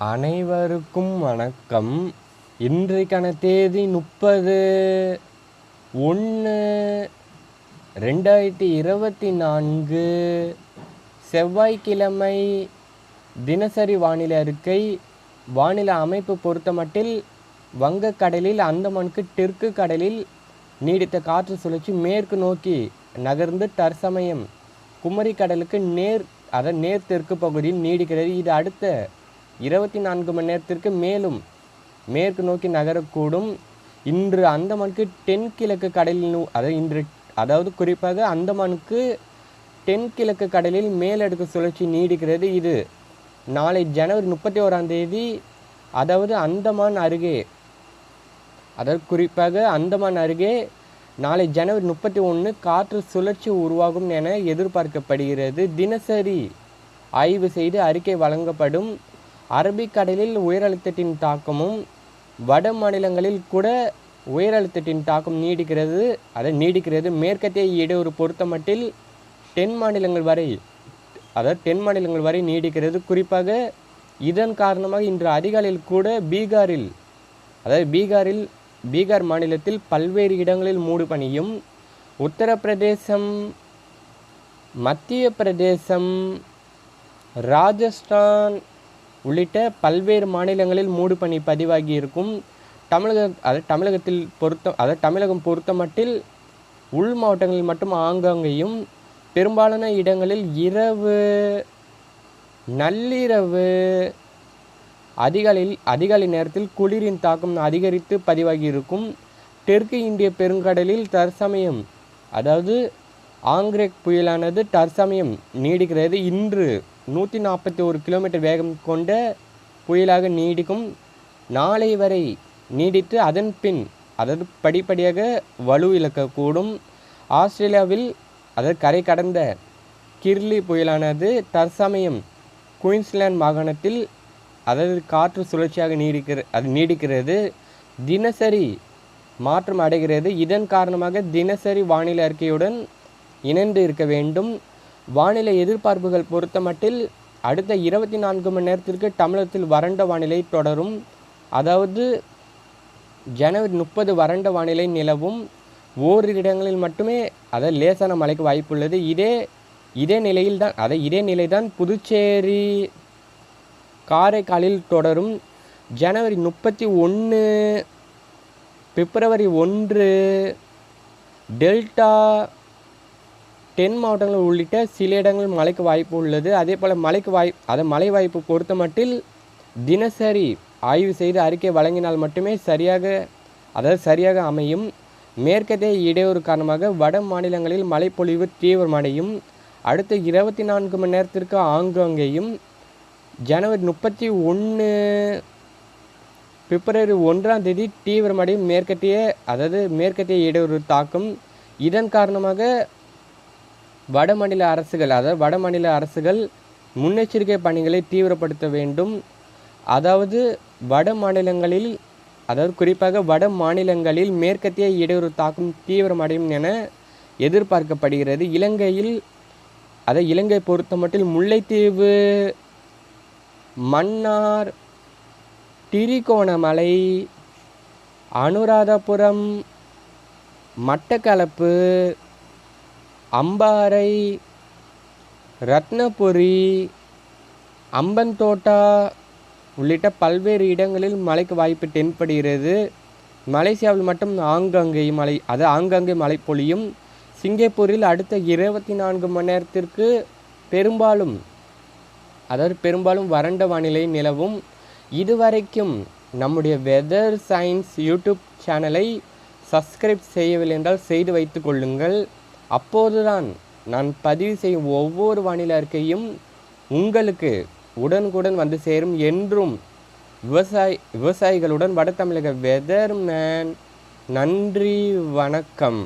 அனைவருக்கும் வணக்கம். இன்றைக்கான தேதி 30/1/2024 செவ்வாய்க்கிழமை. தினசரி வானிலை அறிக்கை. வானிலை அமைப்பு பொறுத்தமட்டில் வங்கக்கடலில் அந்தமானுக்கு தெற்கு கடலில் நீடித்த காற்று சுழற்சி மேற்கு நோக்கி நகர்ந்து தற்சமயம் குமரி கடலுக்கு நேர் தெற்கு பகுதியில் நீடிக்கிறது. இது அடுத்த 24 மணி நேரத்திற்கு மேலும் மேற்கு நோக்கி நகரக்கூடும். இன்று அந்தமானுக்கு தென்கிழக்கு கடலில் அதாவது குறிப்பாக அந்தமானுக்கு தென்கிழக்கு கடலில் மேலடுக்கு சுழற்சி நீடிக்கிறது. இது நாளை ஜனவரி 31ஆம் தேதி அதாவது குறிப்பாக அந்தமான் அருகே நாளை ஜனவரி 31 காற்று சுழற்சி உருவாகும் என எதிர்பார்க்கப்படுகிறது. தினசரி ஆய்வு செய்து அறிக்கை வழங்கப்படும். அரபிக்கடலில் உயரழுத்தத்தின் தாக்கமும் வட மாநிலங்களில் கூட உயரழுத்தத்தின் தாக்கம் நீடிக்கிறது. மேற்கத்திய இடையூறு பொறுத்தமட்டில் தென் மாநிலங்கள் வரை நீடிக்கிறது. குறிப்பாக இதன் காரணமாக இன்று அதிகாலையில் கூட பீகார் மாநிலத்தில் பல்வேறு இடங்களில் மூடு பனியும், உத்தரப்பிரதேசம், மத்திய பிரதேசம், ராஜஸ்தான் உள்ளிட்ட பல்வேறு மாநிலங்களில் மூடு பனி பதிவாகி இருக்கும். தமிழகம் பொறுத்தமட்டில் உள் மாவட்டங்களில் மட்டும் ஆங்காங்கேயும் பெரும்பாலான இடங்களில் நள்ளிரவு அதிகாலை நேரத்தில் குளிரின் தாக்கம் அதிகரித்து பதிவாகி இருக்கும். தெற்கு இந்திய பெருங்கடலில் தற்சமயம் ஆங்க்ரேக் புயலானது தற்சமயம் நீடிக்கிறது. இன்று 141 கிலோமீட்டர் வேகம் கொண்ட புயலாக நீடிக்கும். நாளை வரை நீடித்து அதன் பின் படிப்படியாக வலு இழக்கக்கூடும். ஆஸ்திரேலியாவில் கரை கடந்த கிர்லி புயலானது தற்சமயம் குயின்ஸ்லாந்து மாகாணத்தில் காற்று சுழற்சியாக நீடிக்கிறது. தினசரி மாற்றம் அடைகிறது. இதன் காரணமாக தினசரி வானிலை அறிக்கையுடன் இணைந்து இருக்க வேண்டும். வானிலை எதிர்பார்ப்புகள் பொறுத்தமட்டில் அடுத்த 24 மணி நேரத்திற்கு தமிழகத்தில் வறண்ட வானிலை தொடரும். அதாவது ஜனவரி 30 வறண்ட வானிலை நிலவும். ஓரிரு இடங்களில் மட்டுமே லேசான மழைக்கு வாய்ப்புள்ளது. இதே நிலைதான் புதுச்சேரி, காரைக்காலில் தொடரும். ஜனவரி 31, பிப்ரவரி 1 டெல்டா, தென் மாவட்டங்கள் உள்ளிட்ட சில இடங்களில் மழைக்கு வாய்ப்பு உள்ளது. அதே போல் மழை வாய்ப்பு பொறுத்தமட்டில் தினசரி ஆய்வு செய்து அறிக்கை வழங்கினால் மட்டுமே சரியாக அமையும். மேற்கத்திய இடையூறு காரணமாக வட மாநிலங்களில் மழைப்பொழிவு தீவிரமடையும். அடுத்த 24 மணி நேரத்திற்கு ஆங்காங்கேயும் ஜனவரி 31, பிப்ரவரி 1ஆம் தேதி தீவிரமடையும் மேற்கத்திய இடையூறு தாக்கம். இதன் காரணமாக வட மாநில அரசுகள் முன்னெச்சரிக்கை பணிகளை தீவிரப்படுத்த வேண்டும். குறிப்பாக வட மாநிலங்களில் மேற்கத்திய இடையூறு தாக்கம் தீவிரமடையும் என எதிர்பார்க்கப்படுகிறது. இலங்கை பொறுத்தமட்டில் முல்லைத்தீவு, மன்னார், திரிகோணமலை, அனுராதபுரம், மட்டக்களப்பு, அம்பாறை, ரத்னபுரி, அம்பந்தோட்டா உள்ளிட்ட பல்வேறு இடங்களில் மழைக்கு வாய்ப்பு தென்படுகிறது. மலேசியாவில் மட்டும் ஆங்காங்கே மழை பொழியும். சிங்கப்பூரில் அடுத்த 24 மணி நேரத்திற்கு பெரும்பாலும் வறண்ட வானிலை நிலவும். இதுவரைக்கும் நம்முடைய வெதர் சயின்ஸ் யூடியூப் சேனலை சப்ஸ்கிரைப் செய்யவில்லை என்றால் செய்து வைத்து கொள்ளுங்கள். அப்போதுதான் நான் பதிவு செய்யும் ஒவ்வொரு வானிலை அறிக்கையும் உங்களுக்கு உடனுக்குடன் வந்து சேரும். என்றும் விவசாயிகளுடன் வட தமிழக வெதர்மேன். நன்றி, வணக்கம்.